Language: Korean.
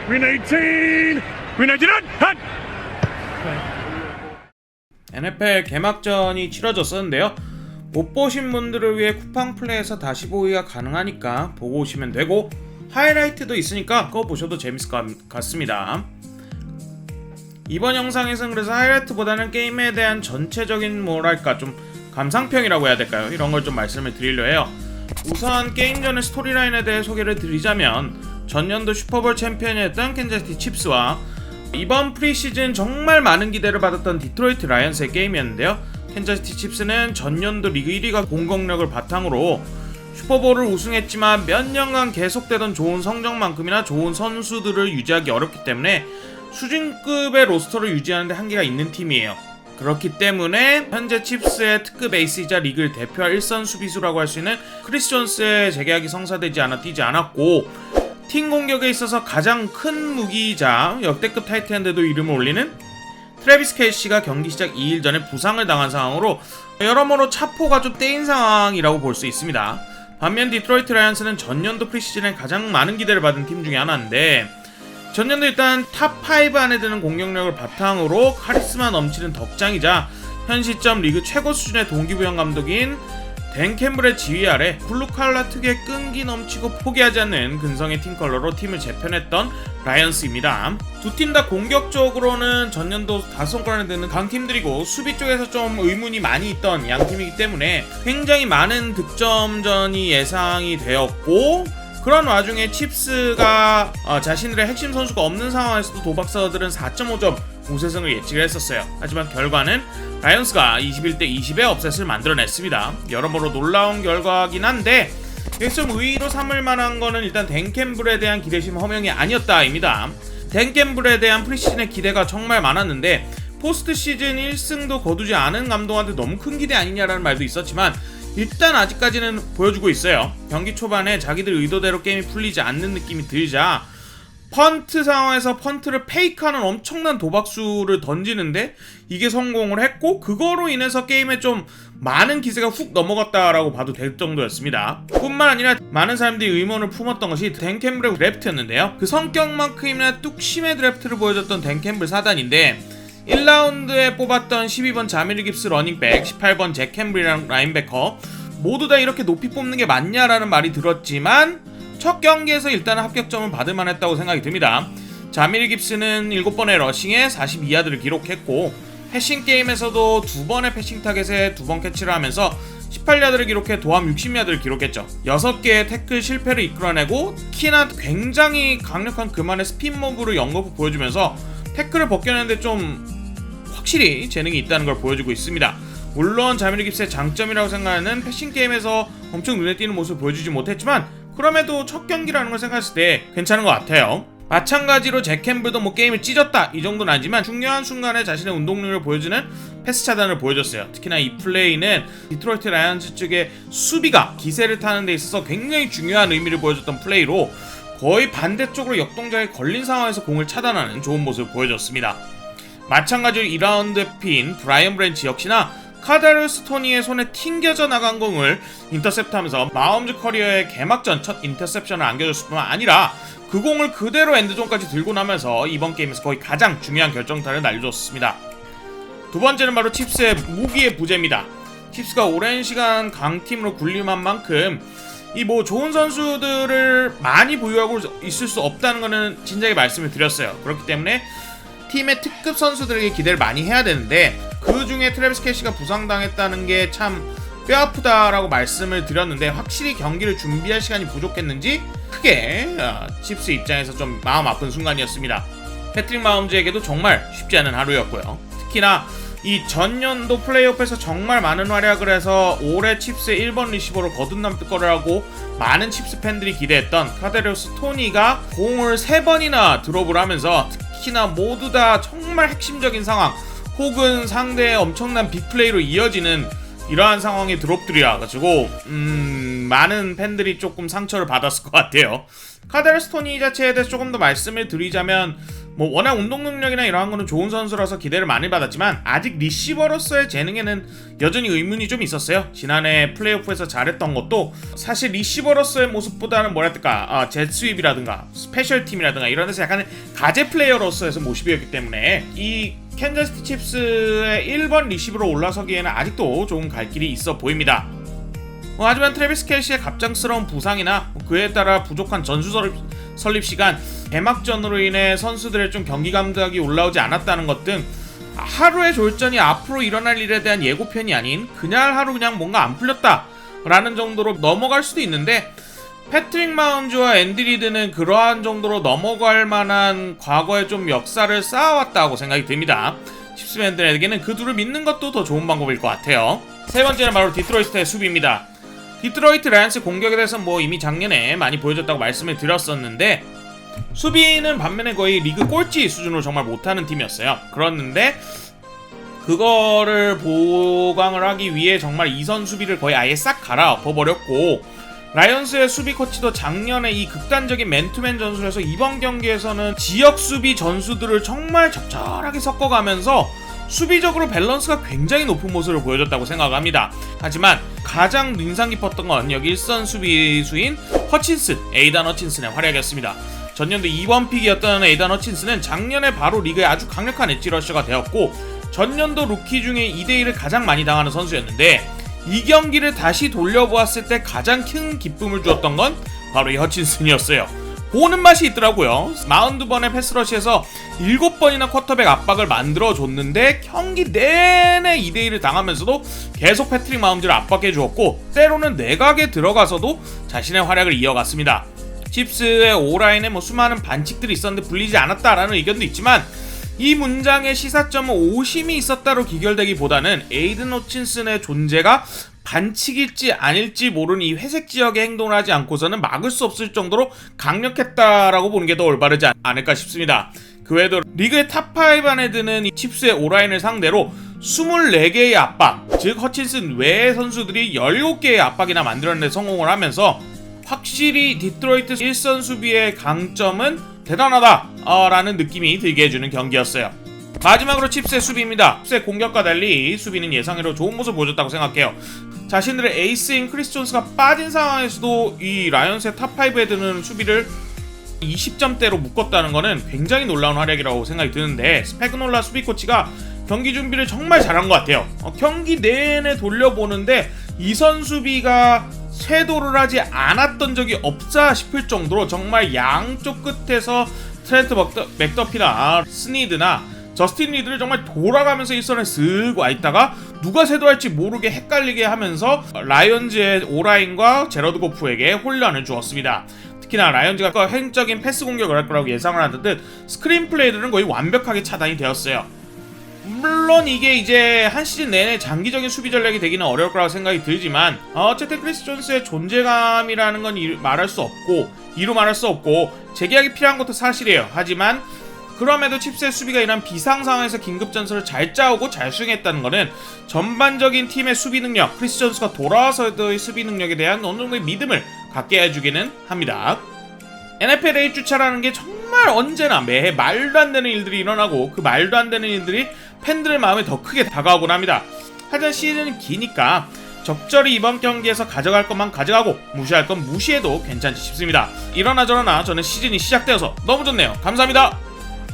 Win 18! Win 18! 한! NFL 개막전이 치러졌었는데요. 못 보신 분들을 위해 쿠팡 플레이에서 다시 보기가 가능하니까 보고 오시면 되고, 하이라이트도 있으니까 그거 보셔도 재밌을 것 같습니다. 이번 영상에서는 그래서 하이라이트보다는 게임에 대한 전체적인 뭐랄까 좀 감상평이라고 해야 될까요? 이런 걸 좀 말씀을 드리려 해요. 우선 게임 전의 스토리라인에 대해 소개를 드리자면, 전년도 슈퍼볼 챔피언이었던 캔자스시티 칩스와 이번 프리시즌 정말 많은 기대를 받았던 디트로이트 라이언스의 게임이었는데요. 캔자스시티 칩스는 전년도 리그 1위가 공격력을 바탕으로 슈퍼볼을 우승했지만 몇 년간 계속되던 좋은 성적만큼이나 좋은 선수들을 유지하기 어렵기 때문에 수준급의 로스터를 유지하는 데 한계가 있는 팀이에요. 그렇기 때문에 현재 칩스의 특급 에이스이자 리그를 대표할 일선 수비수라고 할 수 있는 크리스 존스의 재계약이 성사되지 않아 뛰지 않았고, 팀 공격에 있어서 가장 큰 무기이자 역대급 타이트엔드도 이름을 올리는 트래비스 켈시가 경기 시작 2일 전에 부상을 당한 상황으로 여러모로 차포가 좀 떼인 상황이라고 볼 수 있습니다. 반면 디트로이트 라이언스는 전년도 프리시즌에 가장 많은 기대를 받은 팀 중에 하나인데, 전년도 일단 탑5 안에 드는 공격력을 바탕으로 카리스마 넘치는 덕장이자 현 시점 리그 최고 수준의 동기부여 감독인 댄 캠블의 지휘 아래 블루칼라 특유의 끈기 넘치고 포기하지 않는 근성의 팀 컬러로 팀을 재편했던 라이언스입니다. 두 팀 다 공격적으로는 전년도 5손가락에 드는 강팀들이고, 수비 쪽에서 좀 의문이 많이 있던 양팀이기 때문에 굉장히 많은 득점전이 예상이 되었고, 그런 와중에 칩스가 자신들의 핵심 선수가 없는 상황에서도 도박사들은 4.5점 우세승을 예측을 했었어요. 하지만 결과는 라이언스가 21대 20의 업셋을 만들어냈습니다. 여러모로 놀라운 결과긴 한데, 여기서 좀 의의로 삼을 만한 거는 일단 댄 캠블에 대한 기대심 허명이 아니었다입니다. 댄 캠블에 대한 프리시즌의 기대가 정말 많았는데 포스트 시즌 1승도 거두지 않은 감독한테 너무 큰 기대 아니냐라는 말도 있었지만, 일단 아직까지는 보여주고 있어요. 경기 초반에 자기들 의도대로 게임이 풀리지 않는 느낌이 들자 펀트 상황에서 펀트를 페이크하는 엄청난 도박수를 던지는데 이게 성공을 했고, 그거로 인해서 게임에 좀 많은 기세가 훅 넘어갔다라고 봐도 될 정도였습니다. 뿐만 아니라 많은 사람들이 의문을 품었던 것이 댄 캠블의 드래프트였는데요. 그 성격만큼이나 뚝심의 드래프트를 보여줬던 댄 캠블 사단인데, 1라운드에 뽑았던 12번 자미르 깁스 러닝백, 18번 잭 캠블이라는 라인베커 모두 다 이렇게 높이 뽑는 게 맞냐라는 말이 들었지만, 첫 경기에서 일단은 합격점을 받을 만했다고 생각이 듭니다. 자미르 깁스는 7번의 러싱에 42야드를 기록했고, 패싱 게임에서도 2번의 패싱 타겟에 2번 캐치를 하면서 18야드를 기록해 도함 60야드를 기록했죠. 6개의 태클 실패를 이끌어내고, 특히나 굉장히 강력한 그만의 스핀 모브를 연거푸 보여주면서 태클을 벗겨내는데 좀 확실히 재능이 있다는 걸 보여주고 있습니다. 물론 자미르 깁스의 장점이라고 생각하는 패싱 게임에서 엄청 눈에 띄는 모습을 보여주지 못했지만, 그럼에도 첫 경기라는 걸 생각했을 때 괜찮은 것 같아요. 마찬가지로 잭 캠블도 뭐 게임을 찢었다 이 정도는 아니지만 중요한 순간에 자신의 운동력을 보여주는 패스 차단을 보여줬어요. 특히나 이 플레이는 디트로이트 라이언즈 측의 수비가 기세를 타는 데 있어서 굉장히 중요한 의미를 보여줬던 플레이로, 거의 반대쪽으로 역동작에 걸린 상황에서 공을 차단하는 좋은 모습을 보여줬습니다. 마찬가지로 2라운드에 핀 브라이언 브랜치 역시나 카다리우스 토니의 손에 튕겨져 나간 공을 인터셉트하면서 마홈즈 커리어의 개막전 첫 인터셉션을 안겨줬을 뿐만 아니라 그 공을 그대로 엔드존까지 들고 나면서 이번 게임에서 거의 가장 중요한 결정타를 날려줬습니다. 두 번째는 바로 칩스의 무기의 부재입니다. 칩스가 오랜 시간 강팀으로 군림한 만큼 이 뭐 좋은 선수들을 많이 보유하고 있을 수 없다는 거는 진작에 말씀을 드렸어요. 그렇기 때문에 팀의 특급 선수들에게 기대를 많이 해야 되는데, 그 중에 트래비스 켈시가 부상당했다는 게 참 뼈아프다라고 말씀을 드렸는데, 확실히 경기를 준비할 시간이 부족했는지 크게 칩스 입장에서 좀 마음 아픈 순간이었습니다. 패트릭 마홈즈에게도 정말 쉽지 않은 하루였고요. 특히나 이 전년도 플레이오프에서 정말 많은 활약을 해서 올해 칩스의 1번 리시버로 거듭남을 거라고 많은 칩스 팬들이 기대했던 카다리우스 토니가 공을 3번이나 드롭을 하면서, 특히나 모두 다 정말 핵심적인 상황 혹은 상대의 엄청난 빅플레이로 이어지는 이러한 상황의 드롭들이라가지고 많은 팬들이 조금 상처를 받았을 것 같아요. 카다리우스 토니 자체에 대해서 조금 더 말씀을 드리자면, 뭐 워낙 운동 능력이나 이러한 거는 좋은 선수라서 기대를 많이 받았지만 아직 리시버로서의 재능에는 여전히 의문이 좀 있었어요. 지난해 플레이오프에서 잘했던 것도 사실 리시버로서의 모습보다는 뭐랄까 젯스윕이라든가 스페셜팀이라든가 이런 데서 약간 가제 플레이어로서의 모습이었기 때문에 이 캔자스시티 칩스의 1번 리시버로 올라서기에는 아직도 조금 갈 길이 있어 보입니다. 하지만 트래비스 켈시의 갑작스러운 부상이나 그에 따라 부족한 전술 설립 시간, 개막전으로 인해 선수들의 좀 경기 감각이 올라오지 않았다는 것 등 하루의 졸전이 앞으로 일어날 일에 대한 예고편이 아닌 그냥 하루 그냥 뭔가 안 풀렸다 라는 정도로 넘어갈 수도 있는데, 패트릭 마운즈와 앤디 리드는 그러한 정도로 넘어갈 만한 과거에 좀 역사를 쌓아왔다고 생각이 듭니다. 칩스맨들에게는 그 둘을 믿는 것도 더 좋은 방법일 것 같아요. 세 번째는 바로 디트로이트의 수비입니다. 디트로이트 라이언스 공격에 대해서 뭐 이미 작년에 많이 보여줬다고 말씀을 드렸었는데, 수비는 반면에 거의 리그 꼴찌 수준으로 정말 못하는 팀이었어요. 그렇는데 그거를 보강을 하기 위해 정말 이선 수비를 거의 아예 싹 갈아엎어버렸고, 라이언스의 수비 코치도 작년에 이 극단적인 맨투맨 전술에서 이번 경기에서는 지역 수비 전수들을 정말 적절하게 섞어가면서 수비적으로 밸런스가 굉장히 높은 모습을 보여줬다고 생각합니다. 하지만 가장 인상 깊었던 건 여기 1선 수비수인 에이단 허친슨의 활약이었습니다. 전년도 2번 픽이었던 에이단 허친슨은 작년에 바로 리그에 아주 강력한 엣지 러셔가 되었고, 전년도 루키 중에 2대1을 가장 많이 당하는 선수였는데, 이 경기를 다시 돌려보았을 때 가장 큰 기쁨을 주었던 건 바로 이 허친슨이었어요. 보는 맛이 있더라고요. 40번의 패스러시에서 7번이나 쿼터백 압박을 만들어줬는데 경기 내내 2대1을 당하면서도 계속 패트릭 마홈즈를 압박해주었고, 때로는 내각에 들어가서도 자신의 활약을 이어갔습니다. 칩스의 오라인에 수많은 반칙들이 있었는데 불리지 않았다라는 의견도 있지만, 이 문장의 시사점은 오심이 있었다로 기결되기보다는 에이든 허친슨의 존재가 반칙일지 아닐지 모르는 이 회색 지역의 행동을 하지 않고서는 막을 수 없을 정도로 강력했다라고 보는 게 더 올바르지 않을까 싶습니다. 그 외에도 리그의 탑5 안에 드는 이 칩스의 오라인을 상대로 24개의 압박, 즉 허친슨 외의 선수들이 17개의 압박이나 만들어내는 데 성공을 하면서 확실히 디트로이트 1선 수비의 강점은 대단하다 라는 느낌이 들게 해주는 경기였어요. 마지막으로 칩스의 수비입니다. 칩스의 공격과 달리 수비는 예상외로 좋은 모습을 보여줬다고 생각해요. 자신들의 에이스인 크리스 존스가 빠진 상황에서도 이 라이언스의 탑5에 드는 수비를 20점대로 묶었다는 거는 굉장히 놀라운 활약이라고 생각이 드는데, 스패그놀라 수비 코치가 경기 준비를 정말 잘한 것 같아요. 경기 내내 돌려보는데 이선 수비가 쇄도를 하지 않았던 적이 없자 싶을 정도로 정말 양쪽 끝에서 트렌트 맥더피나 스니드나 저스틴 리드를 정말 돌아가면서 일선에 쓱 와있다가 누가 쇄도할지 모르게 헷갈리게 하면서 라이언즈의 오라인과 제러드 고프에게 혼란을 주었습니다. 특히나 라이언즈가 횡적인 패스 공격을 할 거라고 예상을 하는 듯 스크린 플레이들은 거의 완벽하게 차단이 되었어요. 물론 이게 이제 한 시즌 내내 장기적인 수비 전략이 되기는 어려울 거라고 생각이 들지만, 어쨌든 크리스 존스의 존재감이라는 건 이루 말할 수 없고 재계약이 필요한 것도 사실이에요. 하지만 그럼에도 칩스의 수비가 이런 비상 상황에서 긴급 전술을 잘 짜오고 잘 수행했다는 것은 전반적인 팀의 수비 능력, 크리스 존스가 돌아와서의 수비 능력에 대한 어느 정도의 믿음을 갖게 해주기는 합니다. NFL 1주차라는 게 정말 언제나 매해 말도 안 되는 일들이 일어나고, 그 말도 안 되는 일들이 팬들의 마음에 더 크게 다가오곤 합니다. 하지만 시즌은 기니까 적절히 이번 경기에서 가져갈 것만 가져가고 무시할 건 무시해도 괜찮지 싶습니다. 이러나 저러나 저는 시즌이 시작되어서 너무 좋네요. 감사합니다.